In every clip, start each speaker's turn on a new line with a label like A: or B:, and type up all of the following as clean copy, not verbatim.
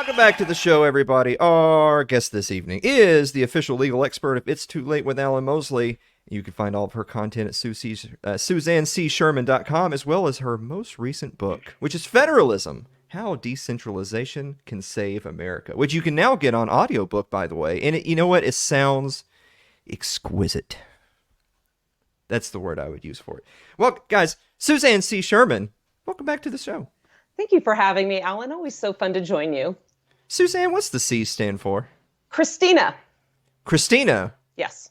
A: Welcome back to the show, everybody. Our guest this evening is the official legal expert of It's Too Late with Alan Mosley. You can find all of her content at SuzanneCSherman.com, as well as her most recent book, which is Federalism, How Decentralization Can Save America, which you can now get on audiobook, by the way. And you know what? It sounds exquisite. That's the word I would use for it. Well, guys, Suzanne C. Sherman, welcome back to the show.
B: Thank you for having me, Alan. Always so fun to join you.
A: Suzanne, what's the C stand for?
B: Christina.
A: Christina?
B: Yes.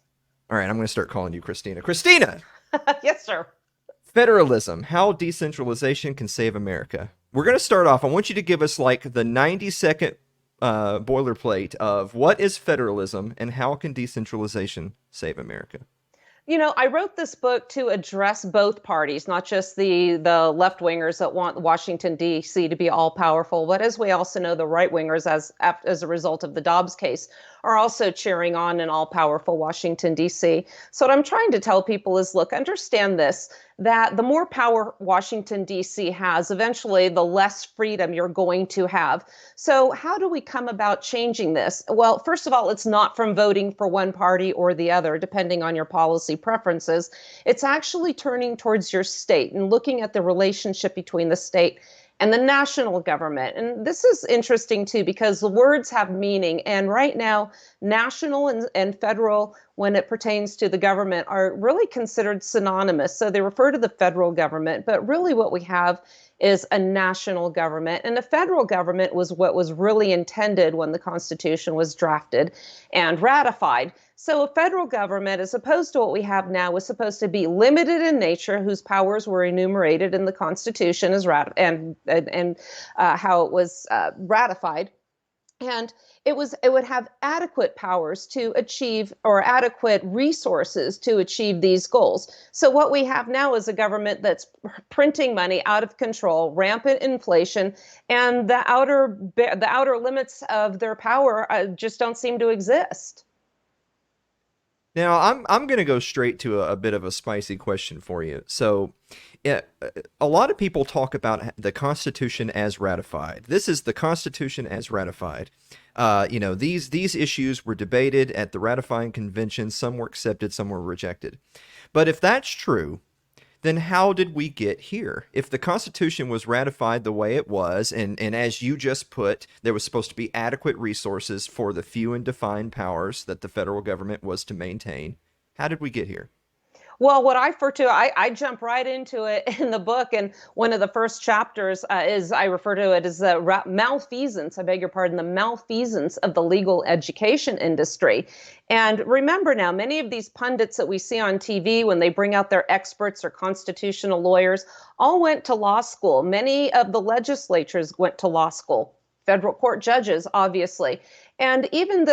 A: All right, I'm going to start calling you Christina. Christina!
B: Yes, sir.
A: Federalism, How Decentralization Can Save America. We're going to start off. I want you to give us like the 90-second boilerplate of what is federalism and how can decentralization save America?
B: You know, I wrote this book to address both parties, not just the left-wingers that want Washington, D.C. to be all-powerful, but as we also know, the right-wingers, as a result of the Dobbs case, are also cheering on an all-powerful Washington, D.C. So what I'm trying to tell people is, look, understand this, that the more power Washington, D.C. has, eventually the less freedom you're going to have. So how do we come about changing this? Well, first of all, it's not from voting for one party or the other, depending on your policy preferences. It's actually turning towards your state and looking at the relationship between the state and the national government. And this is interesting too, because the words have meaning. And right now, national and federal, when it pertains to the government, are really considered synonymous. So they refer to the federal government, but really what we have is a national government. And the federal government was what was really intended when the Constitution was drafted and ratified. So a federal government, as opposed to what we have now, was supposed to be limited in nature, whose powers were enumerated in the Constitution as how it was ratified. And it would have adequate powers to achieve, or adequate resources to achieve these goals. So what we have now is a government that's printing money out of control, rampant inflation, and the outer limits of their power just don't seem to exist.
A: Now, I'm going to go straight to a bit of a spicy question for you. So, a lot of people talk about the Constitution as ratified. This is the Constitution as ratified. These issues were debated at the ratifying convention. Some were accepted, some were rejected. But if that's true, then how did we get here? If the Constitution was ratified the way it was, and as you just put, there was supposed to be adequate resources for the few and defined powers that the federal government was to maintain, how did we get here?
B: Well, what I refer to, I jump right into it in the book, and one of the first chapters is, I refer to it as the malfeasance, I beg your pardon, the malfeasance of the legal education industry. And remember now, many of these pundits that we see on TV, when they bring out their experts or constitutional lawyers, all went to law school. Many of the legislatures went to law school. Federal court judges, obviously. And even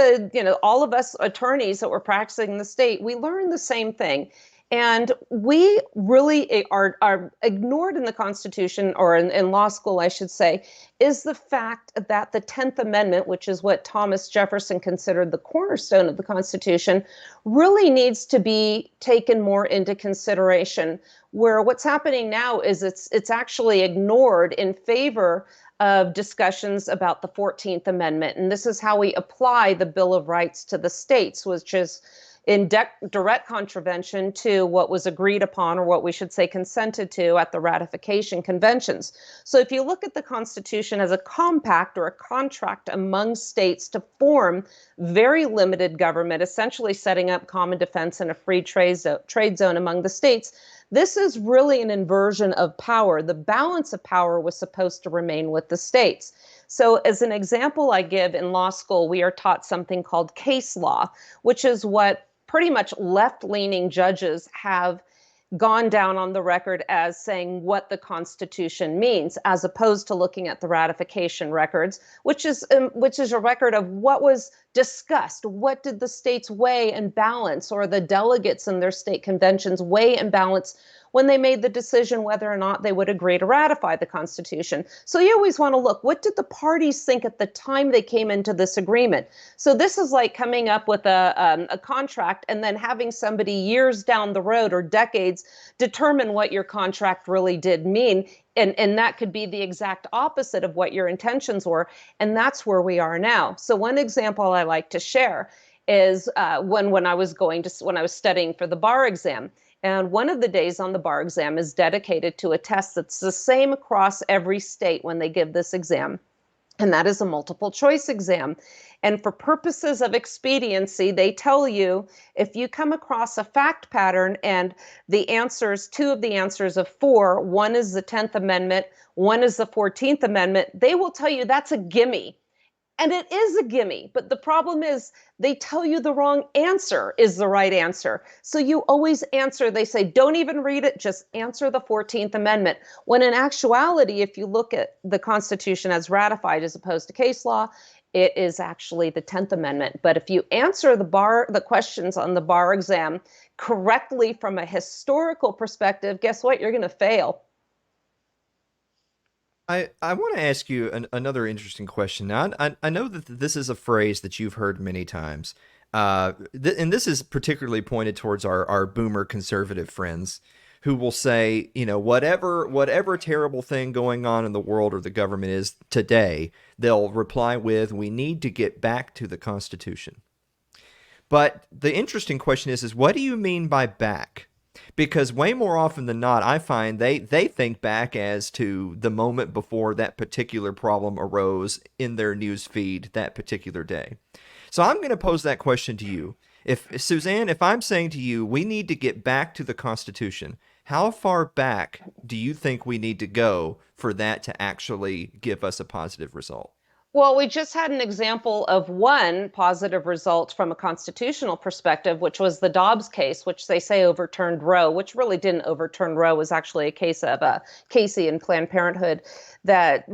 B: all of us attorneys that were practicing in the state, we learned the same thing. And we really are ignored in the Constitution, or in law school, I should say, is the fact that the 10th Amendment, which is what Thomas Jefferson considered the cornerstone of the Constitution, really needs to be taken more into consideration. Where what's happening now is it's actually ignored in favor of discussions about the 14th Amendment. And this is how we apply the Bill of Rights to the states, which is in direct contravention to what was agreed upon, or what we should say consented to, at the ratification conventions. So if you look at the Constitution as a compact or a contract among states to form very limited government, essentially setting up common defense and a free trade zone among the states, this is really an inversion of power. The balance of power was supposed to remain with the states. So as an example I give, in law school, we are taught something called case law, which is what pretty much left-leaning judges have gone down on the record as saying what the Constitution means, as opposed to looking at the ratification records, which is a record of what was discussed. What did the states weigh and balance, or the delegates in their state conventions weigh and balance when they made the decision whether or not they would agree to ratify the Constitution. So you always want to look, what did the parties think at the time they came into this agreement? So this is like coming up with a contract and then having somebody years down the road or decades determine what your contract really did mean. And that could be the exact opposite of what your intentions were. And that's where we are now. So one example I like to share is when I was studying for the bar exam. And one of the days on the bar exam is dedicated to a test that's the same across every state when they give this exam. And that is a multiple choice exam. And for purposes of expediency, they tell you if you come across a fact pattern and two of the answers of four, one is the 10th Amendment, one is the 14th Amendment, they will tell you that's a gimme. And it is a gimme, but the problem is they tell you the wrong answer is the right answer. So you always answer, they say, don't even read it, just answer the 14th Amendment. When in actuality, if you look at the Constitution as ratified as opposed to case law, it is actually the 10th Amendment. But if you answer the questions on the bar exam correctly from a historical perspective, guess what? You're going to fail.
A: I want to ask you another interesting question. Now, I know that this is a phrase that you've heard many times, and this is particularly pointed towards our boomer conservative friends who will say, whatever terrible thing going on in the world or the government is today, they'll reply with, we need to get back to the Constitution. But the interesting question is what do you mean by back? Because way more often than not, I find they think back as to the moment before that particular problem arose in their news feed that particular day. So I'm going to pose that question to you. Suzanne, if I'm saying to you, we need to get back to the Constitution, how far back do you think we need to go for that to actually give us a positive result?
B: Well, we just had an example of one positive result from a constitutional perspective, which was the Dobbs case, which they say overturned Roe, which really didn't overturn Roe. It was actually a case of Casey and Planned Parenthood that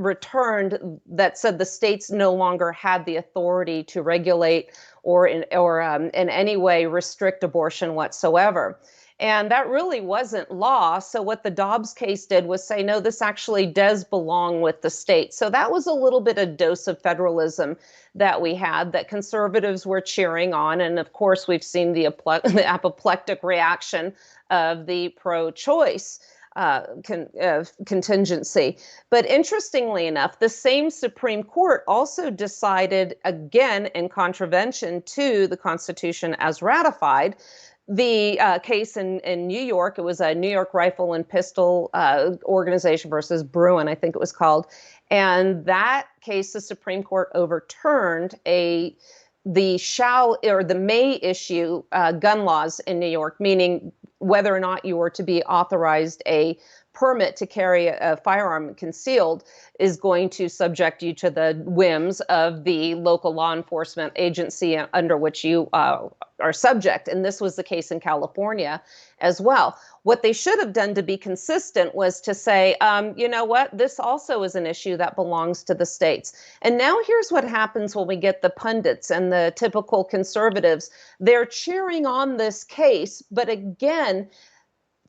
B: said the states no longer had the authority to regulate or in any way restrict abortion whatsoever. And that really wasn't law. So what the Dobbs case did was say, no, this actually does belong with the state. So that was a little bit a dose of federalism that we had that conservatives were cheering on. And of course, we've seen the apoplectic reaction of the pro-choice contingency. But interestingly enough, the same Supreme Court also decided, again, in contravention to the Constitution as ratified, the case in New York. It was a New York Rifle and Pistol Organization versus Bruin, I think it was called. And that case, the Supreme Court overturned the may issue gun laws in New York, meaning whether or not you were to be authorized a permit to carry a firearm concealed is going to subject you to the whims of the local law enforcement agency under which you are subject. And this was the case in California as well. What they should have done to be consistent was to say, you know what, this also is an issue that belongs to the states. And now here's what happens when we get the pundits and the typical conservatives. They're cheering on this case, but again,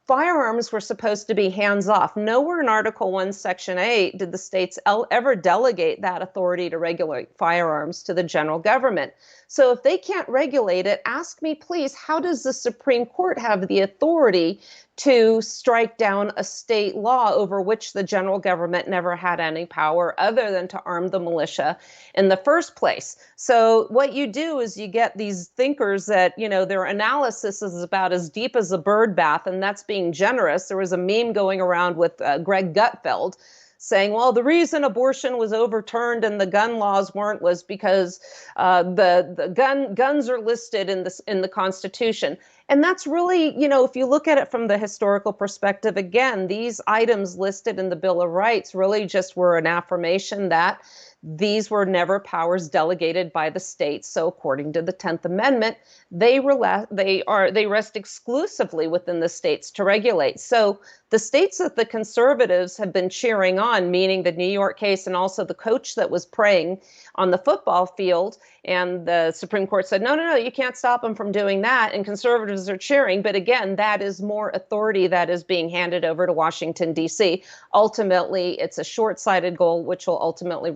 B: firearms were supposed to be hands-off. Nowhere in Article 1, Section 8 did the states ever delegate that authority to regulate firearms to the general government. So if they can't regulate it, ask me, please, how does the Supreme Court have the authority to strike down a state law over which the general government never had any power other than to arm the militia in the first place? So what you do is you get these thinkers that, their analysis is about as deep as a bird bath, and that's being generous. There was a meme going around with Greg Gutfeld saying, well, the reason abortion was overturned and the gun laws weren't was because the guns are listed in the Constitution. And that's really, if you look at it from the historical perspective, again, these items listed in the Bill of Rights really just were an affirmation that these were never powers delegated by the states. So according to the 10th Amendment, they rest exclusively within the states to regulate. So the states that the conservatives have been cheering on, meaning the New York case and also the coach that was praying on the football field, And the Supreme Court said, no, no, no, you can't stop them from doing that. And conservatives are cheering. But again, that is more authority that is being handed over to Washington, D.C. Ultimately, it's a short-sighted goal, which will ultimately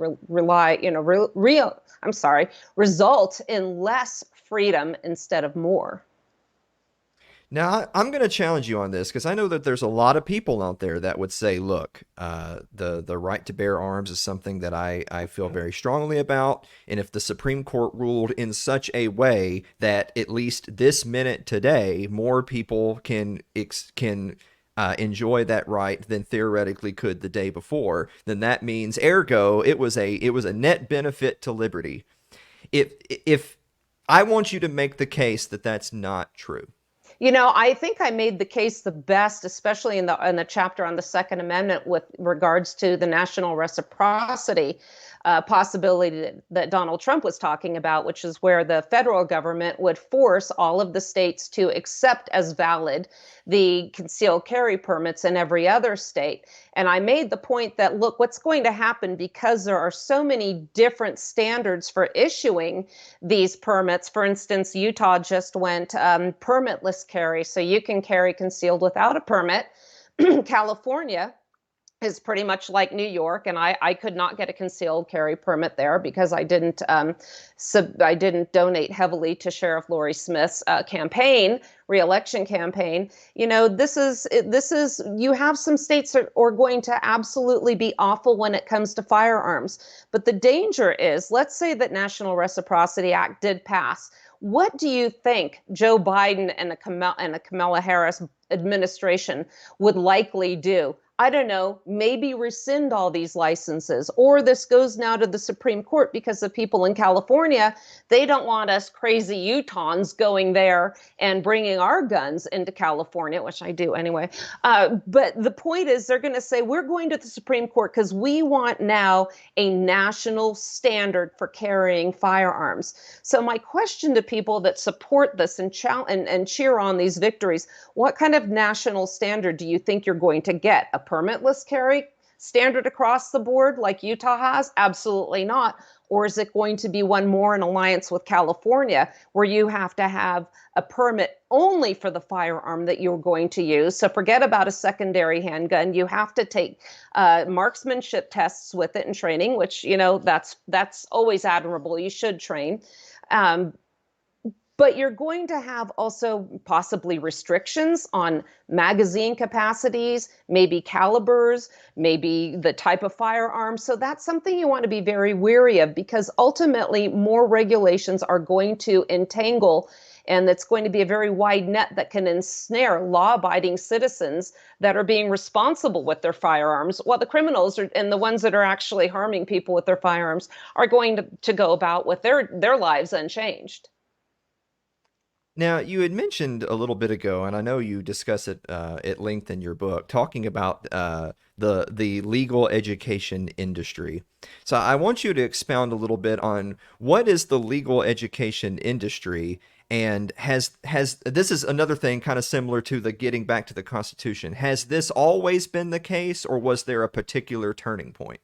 B: result in less freedom instead of more.
A: Now, I'm going to challenge you on this because I know that there's a lot of people out there that would say, look, the right to bear arms is something that I feel very strongly about. And if the Supreme Court ruled in such a way that at least this minute today, more people can enjoy that right than theoretically could the day before, then that means, ergo, it was a net benefit to liberty. If I want you to make the case that that's not true.
B: I think I made the case the best, especially in the chapter on the Second Amendment, with regards to the national reciprocity possibility that Donald Trump was talking about, which is where the federal government would force all of the states to accept as valid the concealed carry permits in every other state. And I made the point that, look, what's going to happen, because there are so many different standards for issuing these permits. For instance, Utah just went permitless carry, so you can carry concealed without a permit. California is pretty much like New York, and I could not get a concealed carry permit there because I didn't donate heavily to Sheriff Lori Smith's reelection campaign. This is you have some states that are going to absolutely be awful when it comes to firearms, but the danger is, let's say that National Reciprocity Act did pass. What do you think Joe Biden and a Kamala Harris administration would likely do? I don't know, maybe rescind all these licenses, or this goes now to the Supreme Court because the people in California, they don't want us crazy Utahns going there and bringing our guns into California, which I do anyway. But the point is, they're going to say, we're going to the Supreme Court because we want now a national standard for carrying firearms. So my question to people that support this and cheer on these victories, what kind of national standard do you think you're going to get? A permitless carry standard across the board like Utah has? Absolutely not. Or is it going to be one more in alliance with California, where you have to have a permit only for the firearm that you're going to use? So forget about a secondary handgun. You have to take marksmanship tests with it in training, which, that's always admirable. You should train. But you're going to have also possibly restrictions on magazine capacities, maybe calibers, maybe the type of firearm. So that's something you want to be very wary of, because ultimately more regulations are going to entangle, and it's going to be a very wide net that can ensnare law-abiding citizens that are being responsible with their firearms, while the criminals and the ones that are actually harming people with their firearms are going to go about with their lives unchanged.
A: Now, you had mentioned a little bit ago, and I know you discuss it at length in your book, talking about the legal education industry. So I want you to expound a little bit on what is the legal education industry, and has this is another thing kind of similar to the getting back to the Constitution. Has this always been the case, or was there a particular turning point?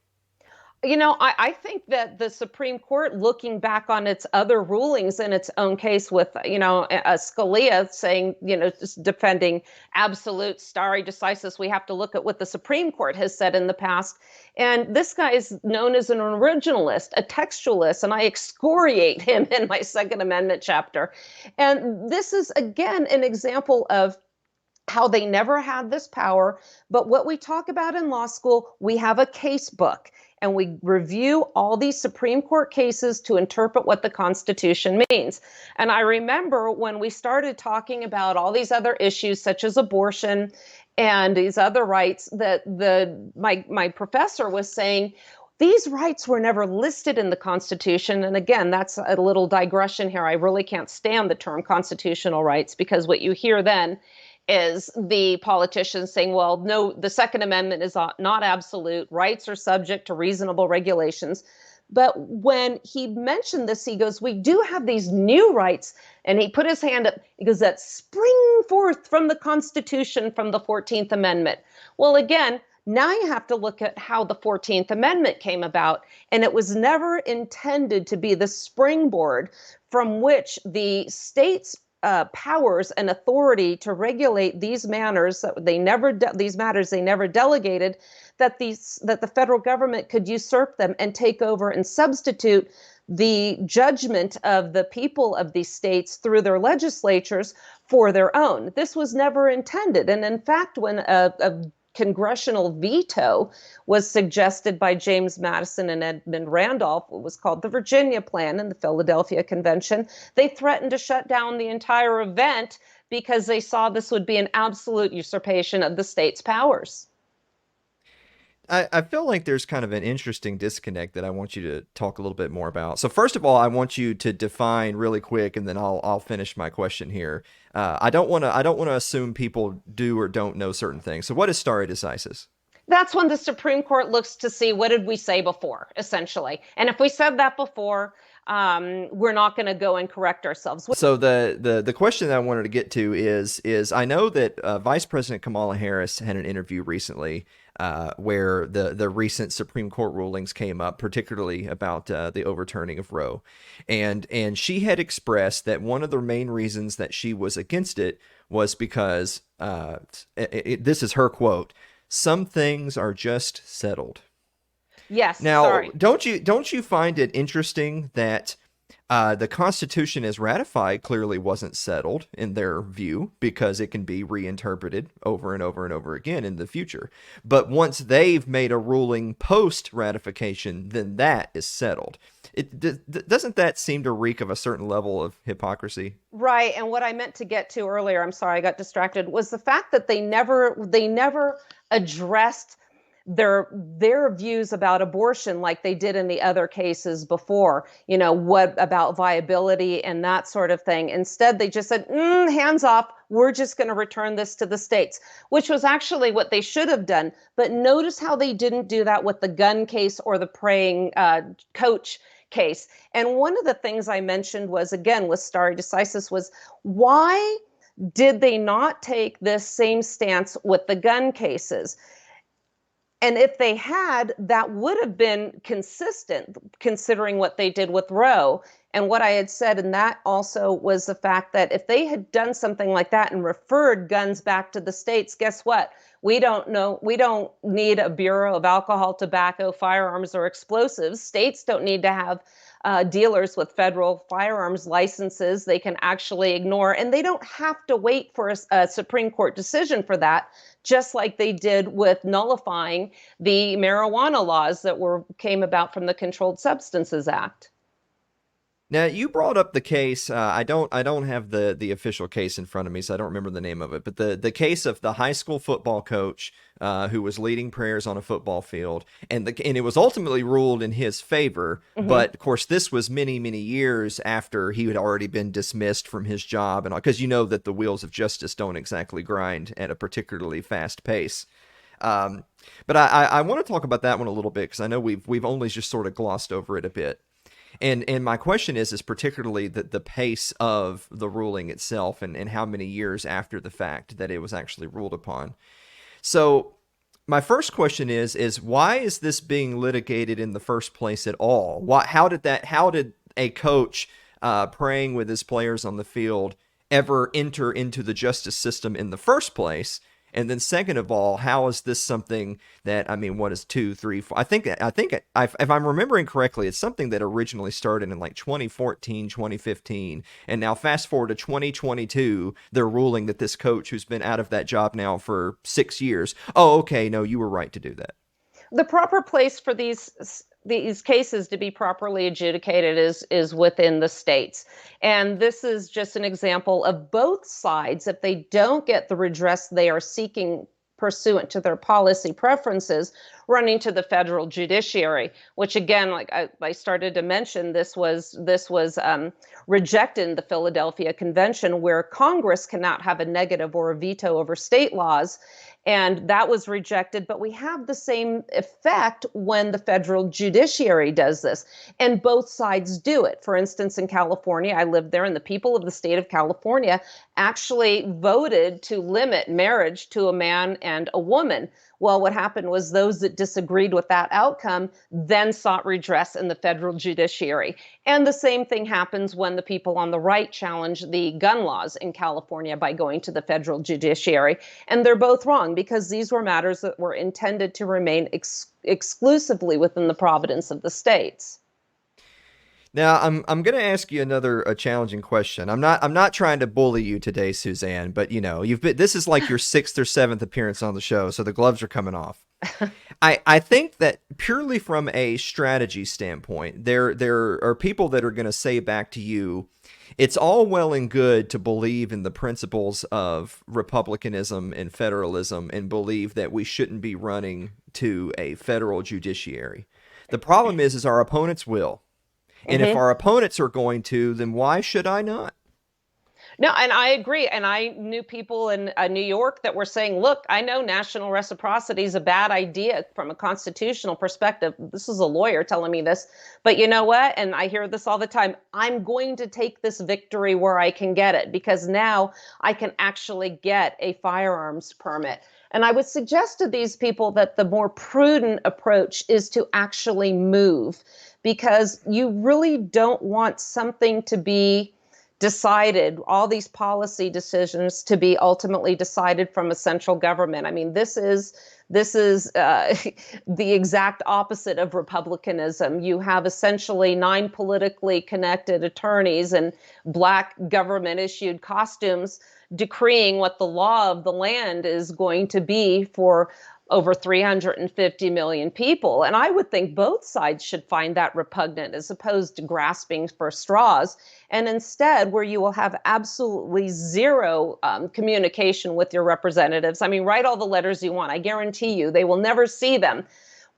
B: I think that the Supreme Court, looking back on its other rulings in its own case with, Scalia saying, just defending absolute stare decisis, we have to look at what the Supreme Court has said in the past. And this guy is known as an originalist, a textualist, and I excoriate him in my Second Amendment chapter. And this is, again, an example of how they never had this power. But what we talk about in law school, we have a case book, and we review all these Supreme Court cases to interpret what the Constitution means. And I remember when we started talking about all these other issues, such as abortion and these other rights, that my professor was saying, these rights were never listed in the Constitution. And again, that's a little digression here. I really can't stand the term constitutional rights, because what you hear then is the politicians saying, well, no, the Second Amendment is not absolute. Rights are subject to reasonable regulations. But when he mentioned this, he goes, we do have these new rights. And he put his hand up. He goes, that spring forth from the Constitution, from the 14th Amendment. Well, again, Now you have to look at how the 14th Amendment came about, and it was never intended to be the springboard from which the states powers and authority to regulate these matters that they never delegated, that the federal government could usurp them and take over and substitute the judgment of the people of these states through their legislatures for their own. This was never intended. And in fact, when a congressional veto was suggested by James Madison and Edmund Randolph, it was called the Virginia Plan in the Philadelphia Convention, they threatened to shut down the entire event because they saw this would be an absolute usurpation of the state's powers.
A: I feel like there's kind of an interesting disconnect that I want you to talk a little bit more about. So first of all, I want you to define really quick, and then I'll finish my question here. I don't want to assume people do or don't know certain things. So what is stare decisis?
B: That's when the Supreme Court looks to see what did we say before, essentially. And if we said that before, we're not going to go and correct ourselves.
A: So the question that I wanted to get to is I know that Vice President Kamala Harris had an interview recently where the recent Supreme Court rulings came up, particularly about the overturning of Roe, and she had expressed that one of the main reasons that she was against it was because this is her quote: "Some things are just settled."
B: Yes,
A: Now,
B: sorry.
A: don't you find it interesting that the Constitution as ratified clearly wasn't settled in their view because it can be reinterpreted over and over and over again in the future. But once they've made a ruling post ratification, then that is settled. Doesn't that seem to reek of a certain level of hypocrisy?
B: Right. And what I meant to get to earlier, I'm sorry, I got distracted, was the fact that they never addressed their views about abortion like they did in the other cases before. What about viability and that sort of thing? Instead, they just said, hands off, we're just going to return this to the states, which was actually what they should have done. But notice how they didn't do that with the gun case or the praying coach case. And one of the things I mentioned was, again, with stare decisis, was why did they not take this same stance with the gun cases? And if they had, that would have been consistent considering what they did with Roe. And what I had said, and that also was the fact that if they had done something like that and referred guns back to the states, guess what? We don't need a Bureau of Alcohol, Tobacco, Firearms, or Explosives. States don't need to have dealers with federal firearms licenses they can actually ignore. And they don't have to wait for a Supreme Court decision for that, just like they did with nullifying the marijuana laws that came about from the Controlled Substances Act.
A: Now you brought up the case. I don't have the official case in front of me, so I don't remember the name of it. But the case of the high school football coach who was leading prayers on a football field, and it was ultimately ruled in his favor.
B: Mm-hmm.
A: But of course, this was many years after he had already been dismissed from his job, and because you know that the wheels of justice don't exactly grind at a particularly fast pace. But I want to talk about that one a little bit because I know we've only just sort of glossed over it a bit. And my question is particularly the pace of the ruling itself and how many years after the fact that it was actually ruled upon. So my first question is why is this being litigated in the first place at all? How did a coach praying with his players on the field ever enter into the justice system in the first place? And then second of all, how is this something that, I mean, what is 2, 3, 4? If I'm remembering correctly, it's something that originally started in like 2014, 2015. And now fast forward to 2022, they're ruling that this coach who's been out of that job now for 6 years. Oh, okay. No, you were right to do that.
B: The proper place for these cases to be properly adjudicated is within the states. And this is just an example of both sides, if they don't get the redress they are seeking pursuant to their policy preferences, running to the federal judiciary, which again, like I started to mention, this was rejected in the Philadelphia Convention, where Congress cannot have a negative or a veto over state laws. And that was rejected, but we have the same effect when the federal judiciary does this. And both sides do it. For instance, in California, I lived there, and the people of the state of California actually voted to limit marriage to a man and a woman, Well, what happened was those that disagreed with that outcome then sought redress in the federal judiciary. And the same thing happens when the people on the right challenge the gun laws in California by going to the federal judiciary. And they're both wrong, because these were matters that were intended to remain exclusively within the providence of the states.
A: Now, I'm going to ask you another a challenging question. I'm not trying to bully you today, Suzanne, but you've been this is like your sixth or seventh appearance on the show, so the gloves are coming off. I think that purely from a strategy standpoint, there are people that are going to say back to you, it's all well and good to believe in the principles of republicanism and federalism and believe that we shouldn't be running to a federal judiciary. The problem is our opponents will. And if
B: Mm-hmm.
A: our opponents are going to, then why should I not?
B: No, and I agree. And I knew people in New York that were saying, look, I know national reciprocity is a bad idea from a constitutional perspective. This is a lawyer telling me this. But you know what? And I hear this all the time. I'm going to take this victory where I can get it, because now I can actually get a firearms permit. And I would suggest to these people that the more prudent approach is to actually move, because you really don't want something to be decided, all these policy decisions to be ultimately decided from a central government. I mean, this is the exact opposite of republicanism. You have essentially nine politically connected attorneys in black government issued costumes decreeing what the law of the land is going to be for over 350 million people. And I would think both sides should find that repugnant, as opposed to grasping for straws. And instead, where you will have absolutely zero communication with your representatives. I mean, write all the letters you want. I guarantee you they will never see them.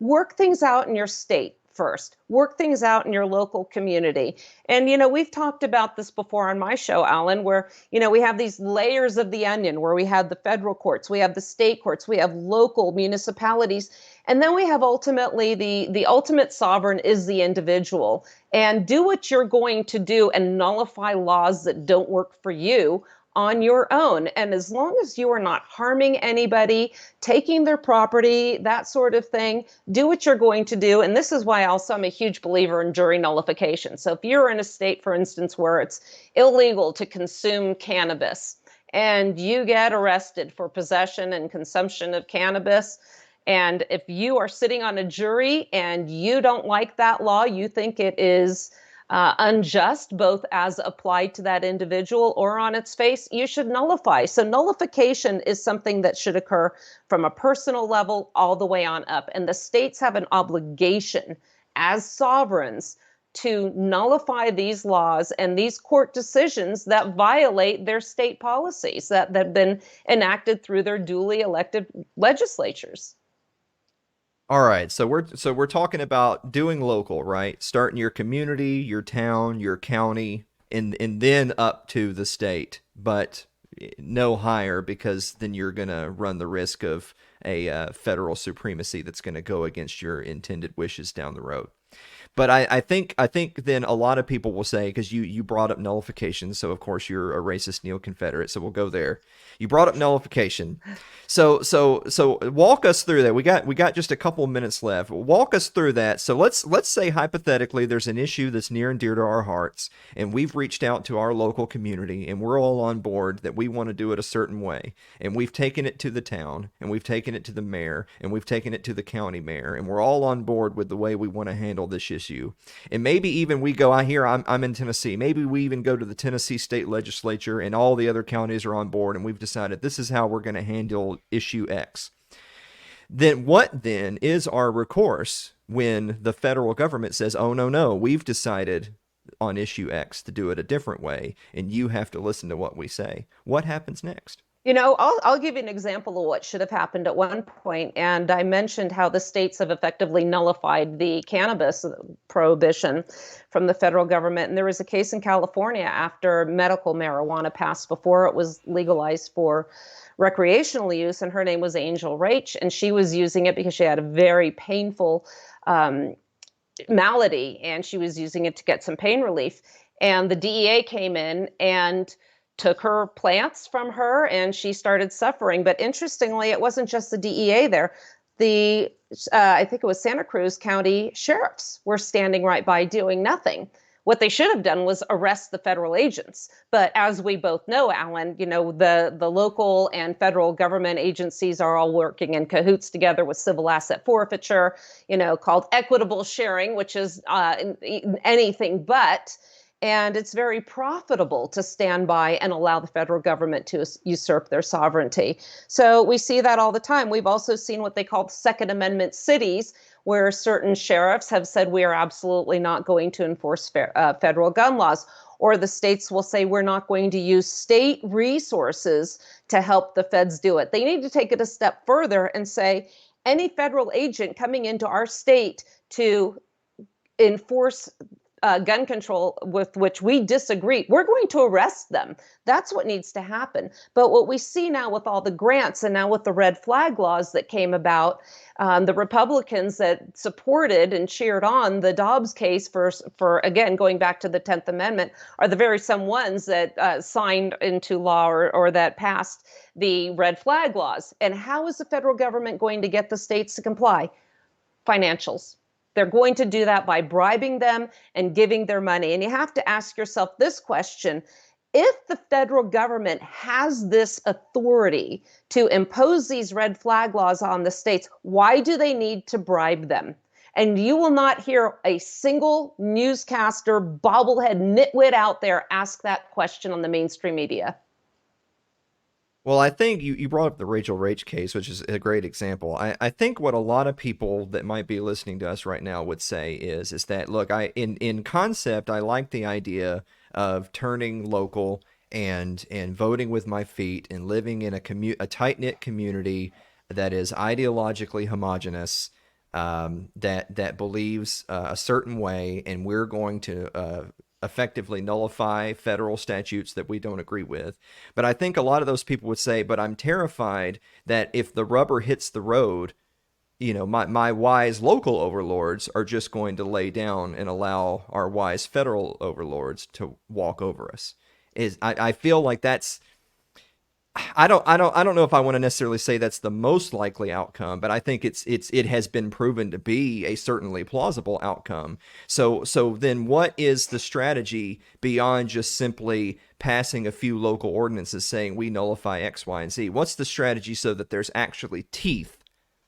B: Work things out in your state first. Work things out in your local community. And, we've talked about this before on my show, Alan, where, we have these layers of the onion, where we have the federal courts, we have the state courts, we have local municipalities, and then we have ultimately the ultimate sovereign is the individual. And do what you're going to do and nullify laws that don't work for you on your own. And as long as you are not harming anybody, taking their property, that sort of thing, do what you're going to do. And this is why also I'm a huge believer in jury nullification. So if you're in a state, for instance, where it's illegal to consume cannabis and you get arrested for possession and consumption of cannabis, and if you are sitting on a jury and you don't like that law, you think it is unjust, both as applied to that individual or on its face, you should nullify. So nullification is something that should occur from a personal level all the way on up. And the states have an obligation as sovereigns to nullify these laws and these court decisions that violate their state policies that have been enacted through their duly elected legislatures.
A: All right, so we're talking about doing local, right? Starting your community, your town, your county, and then up to the state, but no higher, because then you're gonna run the risk of a federal supremacy that's gonna go against your intended wishes down the road. But I think then a lot of people will say, because you brought up nullification, so of course you're a racist neo-Confederate, so we'll go there. You brought up nullification, so walk us through that. We got just a couple of minutes left. Walk us through that. So let's say hypothetically there's an issue that's near and dear to our hearts, and we've reached out to our local community, and we're all on board that we want to do it a certain way, and we've taken it to the town, and we've taken it to the mayor, and we've taken it to the county mayor, and we're all on board with the way we want to handle this issue. And maybe even we go, I'm in Tennessee. Maybe we even go to the Tennessee state legislature and all the other counties are on board and we've decided this is how we're going to handle issue X. Then what then is our recourse when the federal government says, oh, no, we've decided on issue X to do it a different way and you have to listen to what we say? What happens next?
B: I'll give you an example of what should have happened at one point. And I mentioned how the states have effectively nullified the cannabis prohibition from the federal government. And there was a case in California after medical marijuana passed before it was legalized for recreational use. And her name was Angel Rach. And she was using it because she had a very painful malady. And she was using it to get some pain relief. And the DEA came in and took her plants from her and she started suffering. But interestingly, it wasn't just the DEA there. The I think it was Santa Cruz County sheriffs were standing right by doing nothing. What they should have done was arrest the federal agents. But as we both know, Alan, the local and federal government agencies are all working in cahoots together with civil asset forfeiture, called equitable sharing, which is anything but. And it's very profitable to stand by and allow the federal government to usurp their sovereignty. So we see that all the time. We've also seen what they call Second Amendment cities, where certain sheriffs have said we are absolutely not going to enforce federal gun laws. Or the states will say we're not going to use state resources to help the feds do it. They need to take it a step further and say any federal agent coming into our state to enforce gun control with which we disagree, we're going to arrest them. That's what needs to happen. But what we see now with all the grants and now with the red flag laws that came about, the Republicans that supported and cheered on the Dobbs case for again, going back to the 10th Amendment, are the very same ones that signed into law or that passed the red flag laws. And how is the federal government going to get the states to comply? Financials. They're going to do that by bribing them and giving their money. And you have to ask yourself this question: if the federal government has this authority to impose these red flag laws on the states, why do they need to bribe them? And you will not hear a single newscaster, bobblehead nitwit out there ask that question on the mainstream media.
A: Well, I think you brought up the Rachel Rach case, which is a great example. I think what a lot of people that might be listening to us right now would say is that, look, in concept, I like the idea of turning local and voting with my feet and living in a tight-knit community that is ideologically homogenous, that believes a certain way, and we're going to effectively nullify federal statutes that we don't agree with. But I think a lot of those people would say, but I'm terrified that if the rubber hits the road, my wise local overlords are just going to lay down and allow our wise federal overlords to walk over us. I feel like that's, I don't know if I want to necessarily say that's the most likely outcome, but I think it has been proven to be a certainly plausible outcome. So then what is the strategy beyond just simply passing a few local ordinances saying we nullify X, Y, and Z? What's the strategy so that there's actually teeth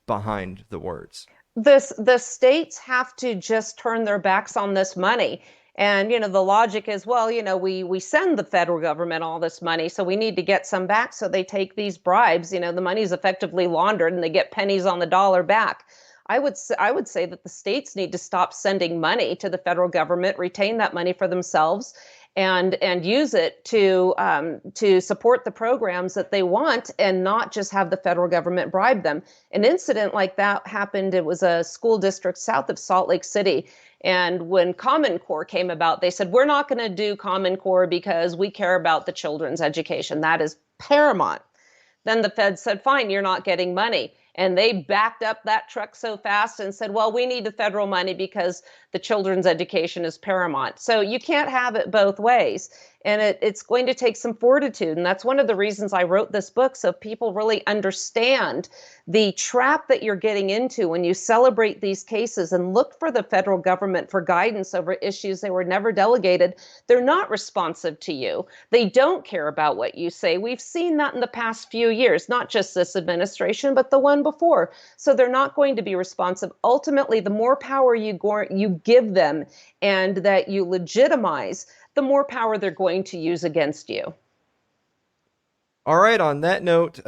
A: behind the words?
B: The states have to just turn their backs on this money. And, the logic is, well, we send the federal government all this money, so we need to get some back. So they take these bribes, the money is effectively laundered and they get pennies on the dollar back. I would say that the states need to stop sending money to the federal government, retain that money for themselves, and use it to support the programs that they want, and not just have the federal government bribe them. An incident like that happened. It was a school district south of Salt Lake City. And when Common Core came about, they said, we're not going to do Common Core because we care about the children's education. That is paramount. Then the Fed said, fine, you're not getting money. And they backed up that truck so fast and said, well, we need the federal money because the children's education is paramount. So you can't have it both ways. And it's going to take some fortitude. And that's one of the reasons I wrote this book, so people really understand the trap that you're getting into when you celebrate these cases and look for the federal government for guidance over issues they were never delegated. They're not responsive to you. They don't care about what you say. We've seen that in the past few years, not just this administration, but the one before. So they're not going to be responsive. Ultimately, the more power you give them and that you legitimize, the more power they're going to use against you.
A: All right, on that note,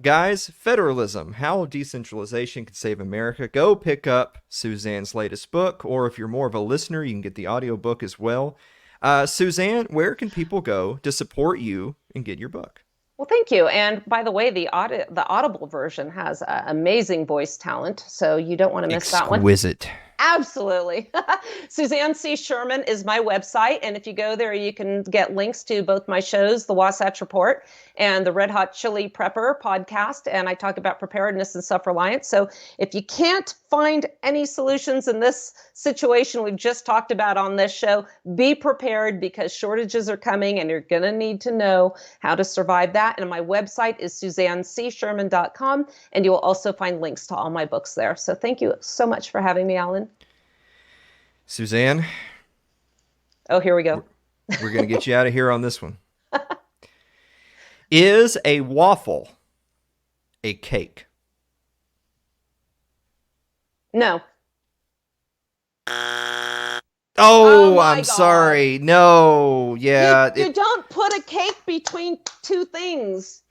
A: guys, Federalism, How Decentralization Can Save America. Go pick up Suzanne's latest book, or if you're more of a listener, you can get the audiobook as well. Suzanne, where can people go to support you and get your book?
B: Well, thank you. And by the way, the Audible version has amazing voice talent, so you don't want to miss that one.
A: Exquisite.
B: Absolutely. Suzanne C. Sherman is my website. And if you go there, you can get links to both my shows, The Wasatch Report and the Red Hot Chili Prepper podcast. And I talk about preparedness and self-reliance. So if you can't find any solutions in this situation we've just talked about on this show, be prepared because shortages are coming and you're going to need to know how to survive that. And my website is SuzanneCSherman.com. And you will also find links to all my books there. So thank you so much for having me, Alan.
A: Suzanne.
B: Oh, here we go.
A: We're going to get you out of here on this one. Is a waffle a cake?
B: No.
A: Oh,
B: my
A: I'm
B: God.
A: sorry. No. Yeah.
B: You don't put a cake between two things.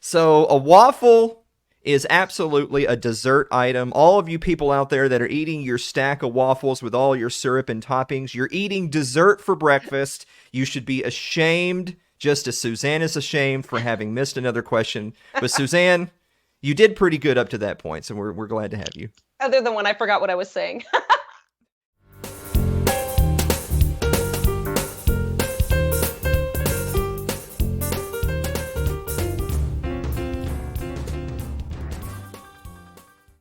A: So a waffle is absolutely a dessert item. All of you people out there that are eating your stack of waffles with all your syrup and toppings, you're eating dessert for breakfast. You should be ashamed, just as Suzanne is ashamed for having missed another question. But Suzanne, you did pretty good up to that point, so we're glad to have you.
B: Other than when I forgot what I was saying.